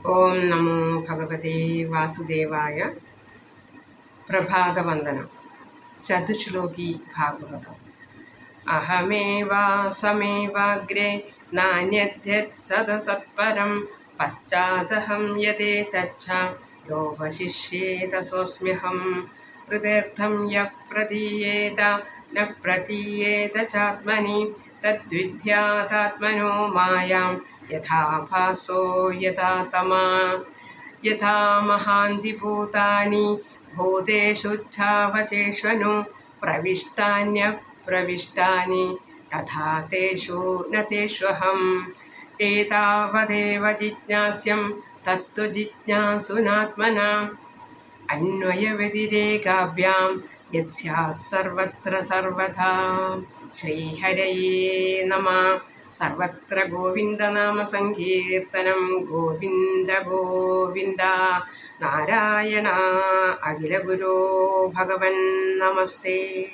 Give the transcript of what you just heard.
ഓം നമോ ഭഗവതേ വാസുദേവായ. പ്രഭാതവന്ദനം. ചതുശ്ലോകി ഭാഗവതം. അഹമേവാസമേവാഗ്രേ നാന്യദ്യത് സദസത്പരം പശ്ചാദഹം യദേതച്ഛ യോ വശിഷ്യേത സോസ്മ്യഹം ഹൃദയർത്ഥം യഃ പ്രതീയേത ന പ്രതീയേത ചാത്മനി തദ്വിദ്യാതാത്മനോ മായാം യഥാ ഭാസോ യഥാ തമാ. യഥാ മഹാന്തി ഭൂതാനി ഭൂതേഷു ഛാവചേഷ്വനു പ്രവിഷ്ടാന്യപ്രവിഷ്ടാനി തഥാ തേഷു ന തേഷ്വഹം. ഏതാവദേവ ജിജ്ഞാസ്യം തത്ത്വജിജ്ഞാസുനാത്മനാ അന്വയവ്യതിരേകാഭ്യാം യത്സ്യാത് സർവത്ര സർവഥാ. ശ്രീഹരയേ നമഃ. സർവത്ര ഗോവിന്ദനാമ സങ്കീർത്തനം. ഗോവിന്ദ ഗോവിന്ദ. നാരായണ അഖില ഗുരോ ഭഗവൻ നമസ്തേ.